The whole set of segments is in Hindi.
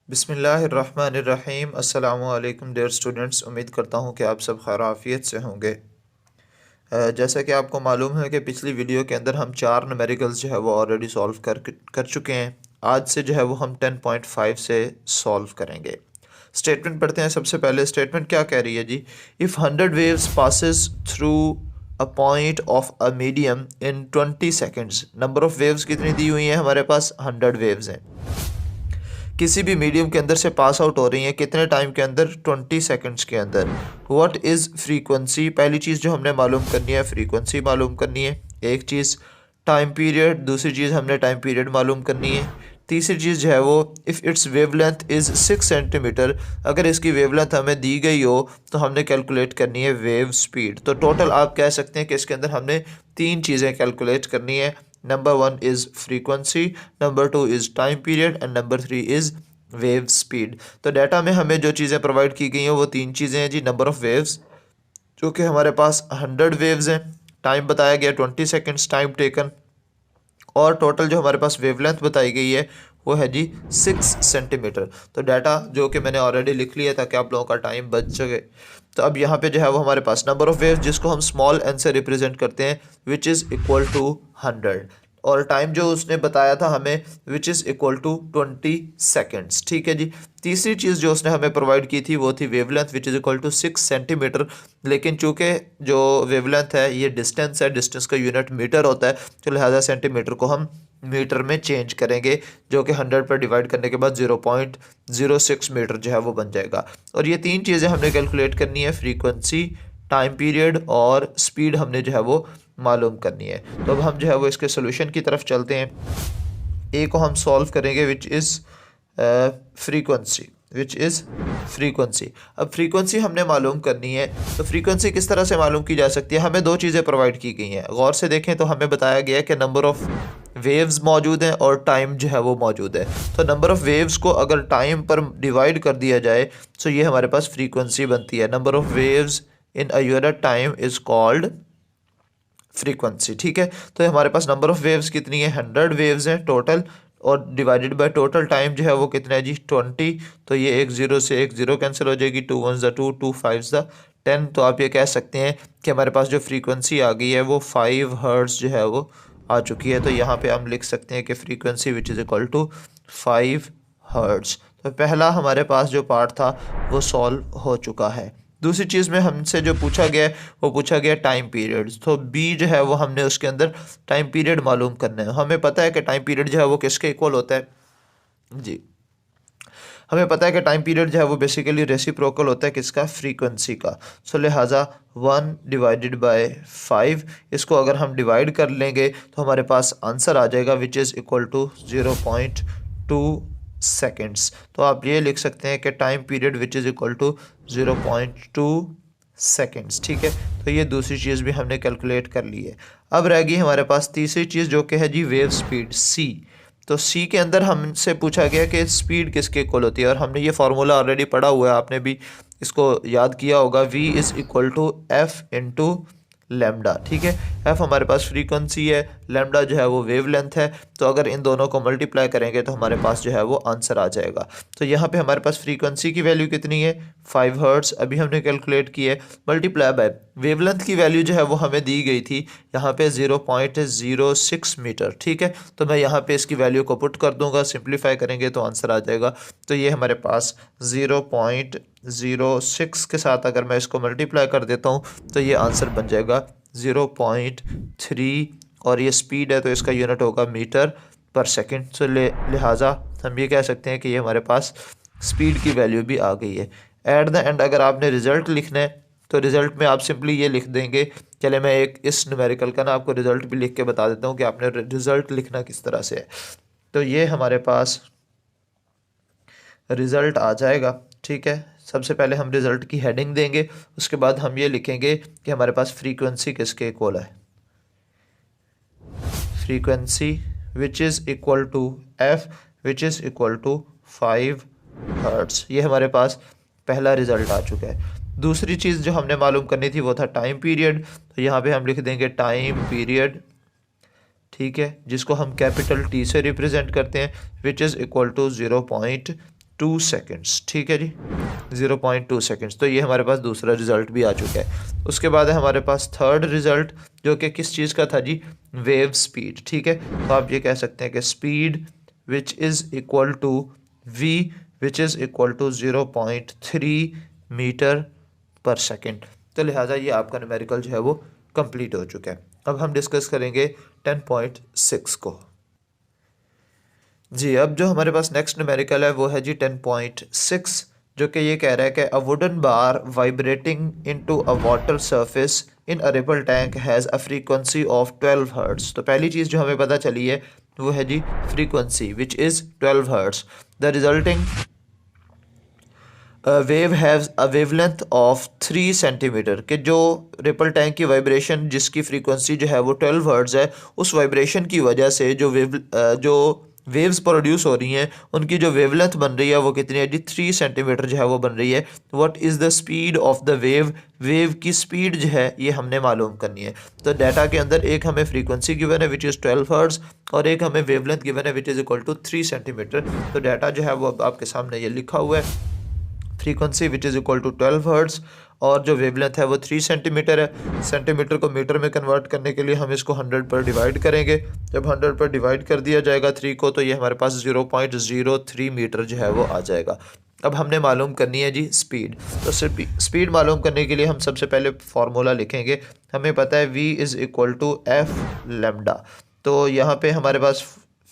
बिस्मिल्लाहिर्रहमानिर्रहीम। अस्सलामु अलैकुम डियर स्टूडेंट्स, उम्मीद करता हूँ कि आप सब खैर आफियत से होंगे। जैसा कि आपको मालूम है कि पिछली वीडियो के अंदर हम 4 न्यूमेरिकल्स जो है वो ऑलरेडी सॉल्व कर चुके हैं। आज से जो है वो हम 10.5 से सॉल्व करेंगे। स्टेटमेंट पढ़ते हैं। सबसे पहले स्टेटमेंट क्या कह रही है जी? If 100 waves passes through a point of a medium in 20 seconds. Number of waves कितनी दी हुई हैं? हमारे पास 100 वेव्स हैं, किसी भी मीडियम के अंदर से पास आउट हो रही हैं। कितने टाइम के अंदर? 20 सेकंड्स के अंदर। What is frequency? पहली चीज़ जो हमने मालूम करनी है फ्रीक्वेंसी मालूम करनी है, एक चीज़। टाइम पीरियड, दूसरी चीज़ हमने टाइम पीरियड मालूम करनी है। तीसरी चीज़ जो है वो if it's wavelength is 6 centimetre, अगर इसकी वेवलेंथ हमें दी गई हो तो हमने कैलकुलेट करनी है वेव स्पीड। तो टोटल आप कह सकते हैं कि इसके अंदर हमने 3 चीज़ें कैलकुलेट करनी है। Number 1 is frequency, number 2 is time period and number 3 is wave speed. तो डाटा में हमें जो चीज़ें प्रोवाइड की गई हैं वो 3 चीज़ें हैं जी। नंबर ऑफ़ वेव्स जो कि हमारे पास 100 वेव्स हैं, टाइम बताया गया 20 सेकेंड्स टाइम टेकन, और टोटल जो हमारे पास वेवलेंथ बताई गई है वो है जी 6 सेंटीमीटर। तो डाटा जो कि मैंने ऑलरेडी लिख लिया ताकि आप लोगों का टाइम बच सके। तो अब यहाँ पे जो है वो हमारे पास नंबर ऑफ़ वेव्स जिसको हम स्मॉल एन से रिप्रेजेंट करते हैं विच इज़ इक्वल टू 100, और टाइम जो उसने बताया था हमें which is equal to 20 seconds. ठीक है जी। तीसरी चीज़ जो उसने हमें प्रोवाइड की थी वो थी wavelength which is equal to 6 centimetre, लेकिन चूँकि जो वेवलेंथ है ये डिस्टेंस है, डिस्टेंस का यूनिट मीटर होता है, तो लिहाजा सेंटीमीटर को हम मीटर में चेंज करेंगे, जो कि 100 पर डिवाइड करने के बाद 0.06 मीटर जो है वो बन जाएगा। और ये 3 चीज़ें हमने कैलकुलेट करनी है, फ्रीक्वेंसी, टाइम पीरियड और स्पीड हमने जो है वो मालूम करनी है। तो अब हम जो है वो इसके सोल्यूशन की तरफ चलते हैं। ए को हम सॉल्व करेंगे which is frequency, which is frequency. अब फ्रीक्वेंसी हमने मालूम करनी है, तो फ्रीक्वेंसी किस तरह से मालूम की जा सकती है? हमें 2 चीज़ें प्रोवाइड की गई हैं। गौर से देखें तो हमें बताया गया है कि नंबर ऑफ़ वेव्स मौजूद हैं और टाइम जो है वो मौजूद है। तो नंबर ऑफ़ वेव्स को अगर टाइम पर डिवाइड कर दिया जाए तो ये हमारे पास फ्रीक्वेंसी बनती है। Number of waves in a unit time is called frequency. ठीक है। तो हमारे पास नंबर ऑफ़ वेव्स कितनी है? 100 वेव्स हैं टोटल, और डिवाइडेड बाय टोटल टाइम जो है वो कितना है जी? 20। तो ये एक ज़ीरो से एक ज़ीरो कैंसिल हो जाएगी, 2 1 ज़ा 2, 2 5 ज़ा 10। तो आप ये कह सकते हैं कि हमारे पास जो फ्रीक्वेंसी आ गई है वो 5 हर्ट्ज़ जो है वो आ चुकी है। तो यहाँ पे हम लिख सकते हैं कि frequency which is equal to 5 hertz. तो पहला हमारे पास जो पार्ट था वो सॉल्व हो चुका है। दूसरी चीज़ में हमसे जो पूछा गया है वो पूछा गया टाइम पीरियड। तो बी जो है वो हमने उसके अंदर टाइम पीरियड मालूम करना है। हमें पता है कि टाइम पीरियड जो है वो किसके इक्वल होता है जी? हमें पता है कि टाइम पीरियड जो है वो बेसिकली रेसिप्रोकल होता है किसका? फ्रीक्वेंसी का। सो लिहाजा 1 डिवाइडेड बाय 5, इसको अगर हम डिवाइड कर लेंगे तो हमारे पास आंसर आ जाएगा which is equal to 0.2 seconds. तो आप ये लिख सकते हैं कि time period which is equal to 0.2 seconds. ठीक है। तो ये दूसरी चीज़ भी हमने कैलकुलेट कर ली है। अब रह गई हमारे पास तीसरी चीज़ जो कि है जी वेव स्पीड, सी। तो सी के अंदर हमसे पूछा गया कि स्पीड किसके इक्वल होती है, और हमने ये फार्मूला ऑलरेडी पढ़ा हुआ है, आपने भी इसको याद किया होगा। v is equal to F into lambda. ठीक है। एफ हमारे पास फ्रीक्वेंसी है, लेमडा जो है वो वेवलेंथ है। तो अगर इन दोनों को मल्टीप्लाई करेंगे तो हमारे पास जो है वो आंसर आ जाएगा। तो यहाँ पे हमारे पास फ्रीक्वेंसी की वैल्यू कितनी है? 5 हर्ट्ज़ अभी हमने कैलकुलेट की है, मल्टीप्लाई बाय वेवलेंथ की वैल्यू जो है वो हमें दी गई थी यहाँ पे 0.06 मीटर। ठीक है। तो मैं यहाँ पे इसकी वैल्यू को पुट कर दूंगा, सिंप्लीफाई करेंगे तो आंसर आ जाएगा। तो ये हमारे पास 0.06 के साथ अगर मैं इसको मल्टीप्लाई कर देता हूँ तो ये आंसर बन जाएगा 0.3, और ये स्पीड है तो इसका यूनिट होगा मीटर पर सेकंड। तो लिहाजा हम ये कह सकते हैं कि ये हमारे पास स्पीड की वैल्यू भी आ गई है। एट द एंड अगर आपने रिज़ल्ट लिखना है तो रिज़ल्ट में आप सिंपली ये लिख देंगे। चले मैं एक इस न्यूमेरिकल का ना आपको रिज़ल्ट भी लिख के बता देता हूँ कि आपने रिज़ल्ट लिखना किस तरह से है। तो ये हमारे पास रिज़ल्ट आ जाएगा। ठीक है। सबसे पहले हम रिज़ल्ट की हेडिंग देंगे, उसके बाद हम ये लिखेंगे कि हमारे पास फ्रीक्वेंसी किसके इक्वल है। Frequency which is equal to F which is equal to 5 hertz. ये हमारे पास पहला रिज़ल्ट आ चुका है। दूसरी चीज़ जो हमने मालूम करनी थी वो था टाइम पीरियड। तो यहाँ पे हम लिख देंगे टाइम पीरियड, ठीक है, जिसको हम कैपिटल टी से रिप्रेजेंट करते हैं, which is equal to 0.2 2 seconds, ठीक है जी, 0.2 सेकेंड्स। तो ये हमारे पास दूसरा रिज़ल्ट भी आ चुका है। उसके बाद है हमारे पास थर्ड रिज़ल्ट, जो कि किस चीज़ का था जी, वेव स्पीड, ठीक है। तो आप ये कह सकते हैं कि speed which is equal to v which is equal to 0.3 metre per second. तो लिहाजा ये आपका न्यूमेरिकल जो है वो कंप्लीट हो चुका है। अब हम डिस्कस करेंगे 10.6 को। जी, अब जो हमारे पास नेक्स्ट न्यूमेरिकल है वो है जी 10.6, जो कि ये कह रहा है कि a wooden bar vibrating into a water surface in a ripple tank has a frequency of 12 hertz. तो पहली चीज़ जो हमें पता चली है वो है जी frequency which is 12 hertz. The resulting wave haves a wavelength of 3 centimetre, कि जो रिपल टैंक की वाइब्रेशन जिसकी फ्रीक्वेंसी जो है वो 12 हर्ट्ज है, उस वाइब्रेशन की वजह से जो वेव्स प्रोड्यूस हो रही हैं उनकी जो वेवलेंथ बन रही है वो कितनी है जी, 3 सेंटीमीटर जो है वो बन रही है। What is the speed of the wave, wave की स्पीड जो है ये हमने मालूम करनी है। तो डाटा के अंदर एक हमें फ्रीक्वेंसी गिवन है विच इज़ 12 हर्ट्ज और एक हमें वेवलेंथ गिवन है which is equal to 3 centimetre. तो डाटा जो है वो अब आपके सामने ये लिखा हुआ है, frequency which is equal to 12 hertz और जो वेवलेंथ है वो 3 सेंटीमीटर है। सेंटीमीटर को मीटर में कन्वर्ट करने के लिए हम इसको 100 पर डिवाइड करेंगे। जब 100 पर डिवाइड कर दिया जाएगा 3 को, तो ये हमारे पास 0.03 मीटर जो है वो आ जाएगा। अब हमने मालूम करनी है जी स्पीड। तो स्पीड मालूम करने के लिए हम सबसे पहले फार्मूला लिखेंगे। हमें पता है v is equal to F lambda. तो यहाँ पे हमारे पास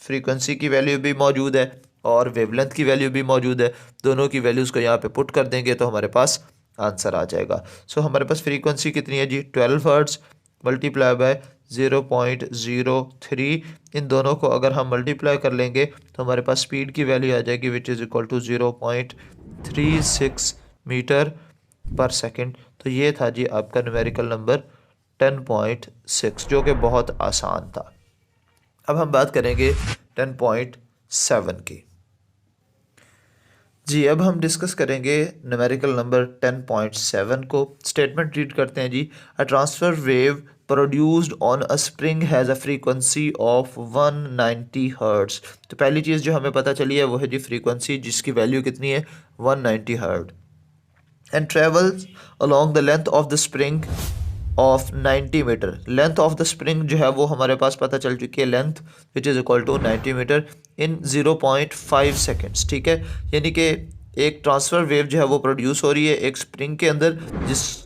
फ्रीक्वेंसी की वैल्यू भी मौजूद है और वेवलेंथ की वैल्यू भी मौजूद है। दोनों की वैल्यूज़ को यहाँ पे पुट कर देंगे तो हमारे पास आंसर आ जाएगा। सो हमारे पास फ्रीक्वेंसी कितनी है जी, 12 हर्ट्ज मल्टीप्लाई बाय 0.03। इन दोनों को अगर हम मल्टीप्लाई कर लेंगे तो हमारे पास स्पीड की वैल्यू आ जाएगी which is equal to 0.36 metre per second. तो ये था जी आपका न्यूमेरिकल नंबर 10.6, जो कि बहुत आसान था। अब हम बात करेंगे 10.7 की। जी, अब हम डिस्कस करेंगे न्यूमेरिकल नंबर 10.7 को। स्टेटमेंट रीड करते हैं जी, a transfer wave produced on a spring has a frequency of 190 hertz. तो पहली चीज़ जो हमें पता चली है वो है जी फ्रीक्वेंसी, जिसकी वैल्यू कितनी है, 190 hertz, and travels along the length of the spring of 90 metre. Length of the spring जो है वो हमारे पास पता चल चुकी है, length which is equal to 90 metre in 0.5 seconds, ठीक है। यानी कि एक ट्रांसफ़र वेव जो है वो प्रोड्यूस हो रही है एक स्प्रिंग के अंदर,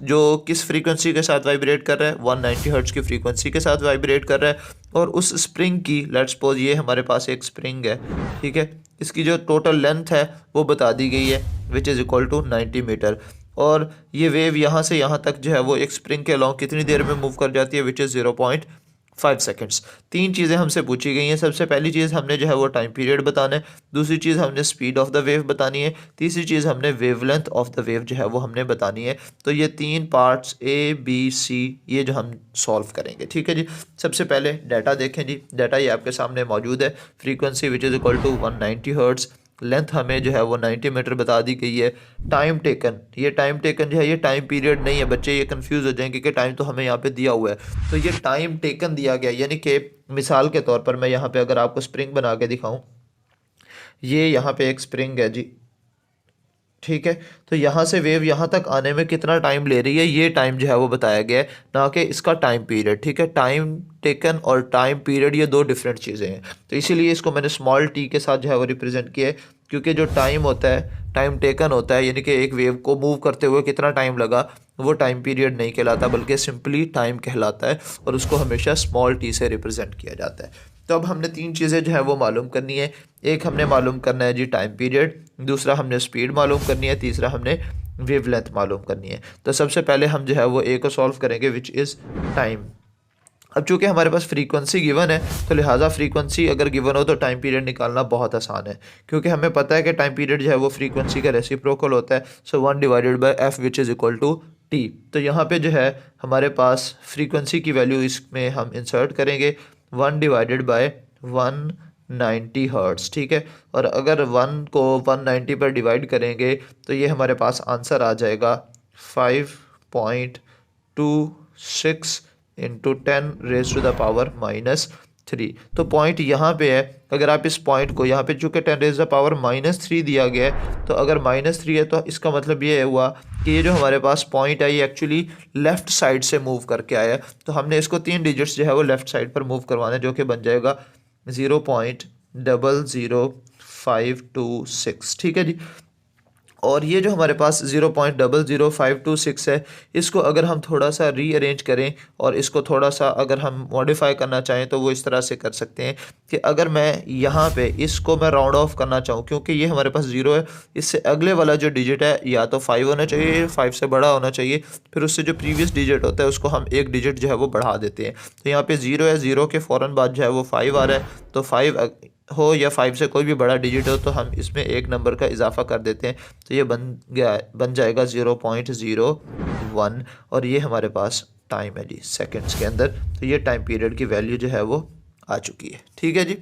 जो किस फ्रीक्वेंसी के साथ वाइब्रेट कर रहा है, 190 हर्ट्ज की फ्रीक्वेंसी के साथ वाइब्रेट कर रहा है। और उस स्प्रिंग की, लेट्स सपोज ये हमारे पास एक स्प्रिंग है, ठीक है, इसकी जो टोटल लेंथ है वो बता दी गई है which is equal to 90 metre. और ये वेव यहाँ से यहाँ तक जो है वो एक स्प्रिंग के अलॉन्ग कितनी देर में मूव कर जाती है, विच इज़ 0.5 सेकेंड्स। तीन चीज़ें हमसे पूछी गई हैं। सबसे पहली चीज़ हमने जो है वो टाइम पीरियड बताना है, दूसरी चीज़ हमने स्पीड ऑफ द वेव बतानी है, तीसरी चीज़ हमने वेवलेंथ ऑफ द वेव जो है वो हमने बतानी है। तो ये तीन पार्ट्स ABC ये जो हम सॉल्व करेंगे, ठीक है जी। सबसे पहले डाटा देखें जी, डाटा ये आपके सामने मौजूद है। Frequency which is equal to 190 hertz, length हमें जो है वो 90 मीटर बता दी गई है। टाइम टेकन, ये टाइम टेकन जो है ये टाइम पीरियड नहीं है, बच्चे ये कंफ्यूज हो जाएंगे कि टाइम तो हमें यहाँ पे दिया हुआ है, तो ये टाइम टेकन दिया गया। यानी कि मिसाल के तौर पर मैं यहाँ पे अगर आपको स्प्रिंग बना के दिखाऊं, ये यहाँ पे एक स्प्रिंग है जी, ठीक है। तो यहाँ से वेव यहाँ तक आने में कितना टाइम ले रही है, ये टाइम जो है वो बताया गया है, ना कि इसका टाइम पीरियड, ठीक है। टाइम टेकन और टाइम पीरियड ये दो डिफरेंट चीज़ें हैं, तो इसीलिए इसको मैंने स्मॉल t के साथ जो है वो रिप्रेजेंट किया है। क्योंकि जो टाइम होता है, टाइम टेकन होता है, यानी कि एक वेव को मूव करते हुए कितना टाइम लगा, वो टाइम पीरियड नहीं कहलाता बल्कि सिंपली टाइम कहलाता है, और उसको हमेशा स्मॉल t से रिप्रेजेंट किया जाता है। तो अब हमने तीन चीज़ें जो है वो मालूम करनी है। एक हमने मालूम करना है जी टाइम पीरियड, दूसरा हमने स्पीड मालूम करनी है, तीसरा हमने वेवलेंथ मालूम करनी है। तो सबसे पहले हम जो है वो ए को सॉल्व करेंगे विच इज़ टाइम। अब चूँकि हमारे पास फ्रीक्वेंसी गिवन है, तो लिहाजा फ्रीक्वेंसी अगर गिवन हो तो टाइम पीरियड निकालना बहुत आसान है, क्योंकि हमें पता है कि टाइम पीरियड जो है वो फ्रीक्वेंसी का रेसिप्रोकल होता है। So 1 divided by F which is equal to T. तो यहाँ पे जो है हमारे पास फ्रीक्वेंसी की वैल्यू इसमें हम इंसर्ट करेंगे, 1 डिवाइडेड बाय 190 हर्ट्ज़, ठीक है। और अगर 1 को 190 पर डिवाइड करेंगे तो ये हमारे पास आंसर आ जाएगा 5.26 into 10 raise to the power 3। तो पॉइंट यहाँ पे है, अगर आप इस पॉइंट को यहाँ पे चूँकि 10⁻³ दिया गया है, तो अगर -3 है तो इसका मतलब ये हुआ कि ये जो हमारे पास पॉइंट है ये एक्चुअली लेफ़्ट साइड से मूव करके आया है। तो हमने इसको 3 डिजिट्स जो है वो लेफ़्ट साइड पर मूव करवाना है, जो कि बन जाएगा 0.00526। ठीक है जी। और ये जो हमारे पास 0.00526 है, इसको अगर हम थोड़ा सा रीअरेंज करें और इसको थोड़ा सा अगर हम मॉडिफाई करना चाहें तो वो इस तरह से कर सकते हैं कि अगर मैं यहाँ पे इसको मैं राउंड ऑफ करना चाहूँ, क्योंकि ये हमारे पास 0 है, इससे अगले वाला जो डिजिट है या तो 5 होना चाहिए, 5 से बड़ा होना चाहिए, फिर उससे जो प्रीवियस डिजिट होता है उसको हम एक डिजिट जो है वो बढ़ा देते हैं। तो यहाँ पे 0 है, 0 के फ़ौरन बाद जो है वो 5 आ रहा है, तो 5 हो या 5 से कोई भी बड़ा डिजिट हो तो हम इसमें एक नंबर का इजाफा कर देते हैं, तो ये बन जाएगा 0.01। और ये हमारे पास टाइम है जी सेकंड्स के अंदर। तो ये टाइम पीरियड की वैल्यू जो है वो आ चुकी है। ठीक है जी,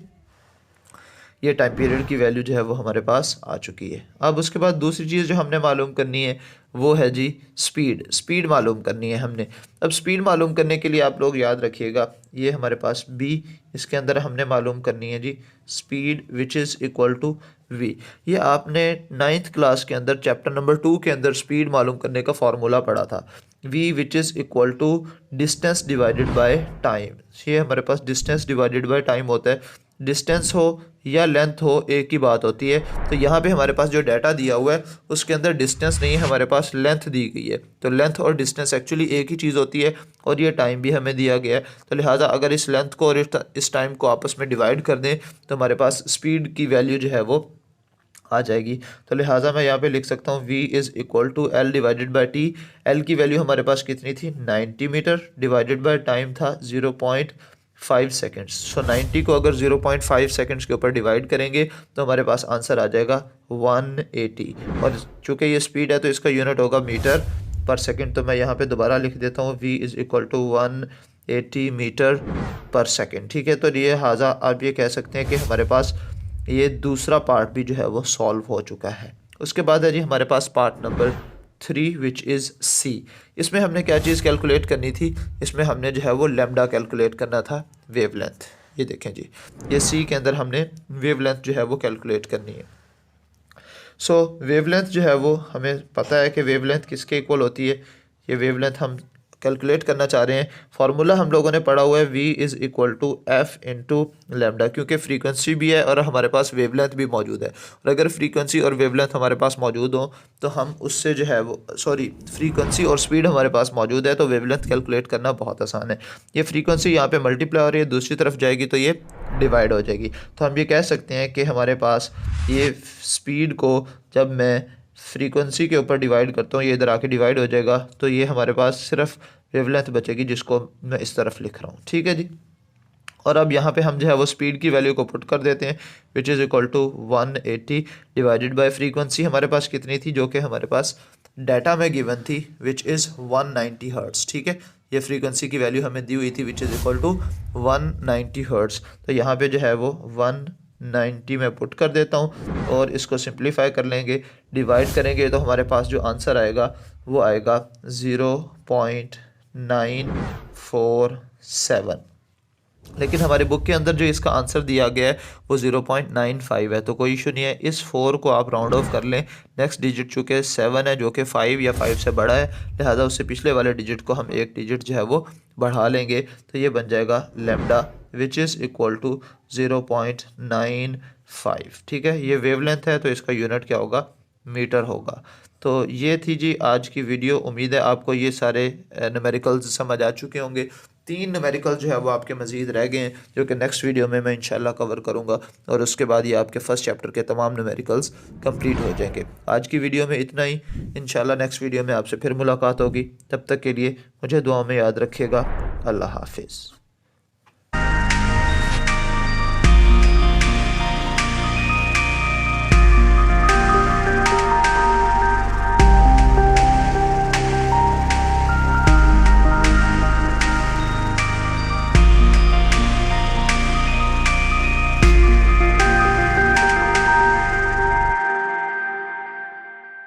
ये टाइम पीरियड की वैल्यू जो है वो हमारे पास आ चुकी है। अब उसके बाद दूसरी चीज़ जो हमने मालूम करनी है वो है जी स्पीड मालूम करनी है हमने। अब स्पीड मालूम करने के लिए आप लोग याद रखिएगा, ये हमारे पास b, इसके अंदर हमने मालूम करनी है जी speed which is equal to v। ये आपने 9th क्लास के अंदर चैप्टर नंबर 2 के अंदर स्पीड मालूम करने का फार्मूला पढ़ा था, v which is equal to distance divided by time. ये हमारे पास डिस्टेंस डिवाइडेड बाय टाइम होता है, डिस्टेंस हो या लेंथ हो एक ही बात होती है। तो यहाँ पे हमारे पास जो डाटा दिया हुआ है उसके अंदर डिस्टेंस नहीं है, हमारे पास लेंथ दी गई है। तो लेंथ और डिस्टेंस एक्चुअली एक ही चीज़ होती है, और ये टाइम भी हमें दिया गया है। तो लिहाजा अगर इस लेंथ को और इस टाइम को आपस में डिवाइड कर दें तो हमारे पास स्पीड की वैल्यू जो है वो आ जाएगी। तो लिहाजा मैं यहाँ पे लिख सकता हूँ v is equal to l divided by t। l की वैल्यू हमारे पास कितनी थी 90 मीटर, डिवाइडेड बाय टाइम था 0.5 सेकेंड्स। सो 90 को अगर 0.5 सेकेंड्स के ऊपर डिवाइड करेंगे तो हमारे पास आंसर आ जाएगा 180। और चूँकि ये स्पीड है तो इसका यूनिट होगा मीटर पर सेकेंड। तो मैं यहाँ पे दोबारा लिख देता हूँ v is equal to 180 metre per second. ठीक है, तो ये लिहाजा आप ये कह सकते हैं कि हमारे पास ये दूसरा पार्ट भी जो है वो सॉल्व हो चुका है। उसके बाद है जी हमारे पास part number 3 which is C. इसमें हमने क्या चीज़ कैलकुलेट करनी थी, इसमें हमने जो है वो लैम्डा कैलकुलेट करना था, वेवलेंथ। ये देखें जी, ये सी के अंदर हमने वेवलेंथ जो है वो कैलकुलेट करनी है। सो वेवलेंथ जो है वो हमें पता है कि वेवलेंथ किसके इक्वल होती है। ये वेवलेंथ हम कैलकुलेट करना चाह रहे हैं। फार्मूला हम लोगों ने पढ़ा हुआ है v is equal to F into lambda, क्योंकि फ्रीक्वेंसी भी है और हमारे पास वेवलेंथ भी मौजूद है। और अगर फ्रीक्वेंसी और वेवलेंथ हमारे पास मौजूद हो तो हम उससे जो है वो फ्रीक्वेंसी और स्पीड हमारे पास मौजूद है तो वेवलेंथ कैलकुलेट करना बहुत आसान है। ये फ्रीक्वेंसी यहाँ पे मल्टीप्लाई हो रही है, दूसरी तरफ जाएगी तो ये डिवाइड हो जाएगी। तो हम ये कह सकते हैं कि हमारे पास ये स्पीड को जब मैं फ्रीक्वेंसी के ऊपर डिवाइड करता हूँ, ये इधर आके डिवाइड हो जाएगा, तो ये हमारे पास सिर्फ वेवलेंथ बचेगी जिसको मैं इस तरफ लिख रहा हूँ। ठीक है जी। और अब यहाँ पे हम जो है वो स्पीड की वैल्यू को पुट कर देते हैं, which is equal to 180 divided by frequency हमारे पास कितनी थी, जो कि हमारे पास डाटा में गिवन थी, विच इज़ 190 हर्ट्ज़। ठीक है, ये फ्रीक्वेंसी की वैल्यू हमें दी हुई थी, which is equal to 190 hertz. तो यहाँ पे जो है वो 190 में पुट कर देता हूँ और इसको सिंप्लीफाई कर लेंगे, डिवाइड करेंगे तो हमारे पास जो आंसर आएगा वो आएगा 0.947। लेकिन हमारे बुक के अंदर जो इसका आंसर दिया गया है वो 0.95 है, तो कोई इशू नहीं है। इस 4 को आप राउंड ऑफ कर लें। नेक्स्ट डिजिट चूँकि 7 है जो कि 5 या 5 से बड़ा है, लिहाजा उससे पिछले वाले डिजिट को हम एक डिजिट जो है वो बढ़ा लेंगे, तो ये बन जाएगा lambda which is equal to 0.95। ठीक है, ये वेवलेंथ है तो इसका यूनिट क्या होगा, मीटर होगा। तो ये थी जी आज की वीडियो। उम्मीद है आपको ये सारे न्यूमेरिकल्स समझ आ चुके होंगे। 3 न्यूमेरिकल जो है वो आपके मज़ीद रह गए हैं, जो कि नेक्स्ट वीडियो में मैं इंशाल्लाह कवर करूँगा, और उसके बाद ये आपके फर्स्ट चैप्टर के तमाम न्यूमेरिकल्स कंप्लीट हो जाएंगे। आज की वीडियो में इतना ही, इंशाल्लाह नेक्स्ट वीडियो में आपसे फिर मुलाकात होगी। तब तक के लिए मुझे दुआ में याद रखिएगा। अल्लाह हाफिज़।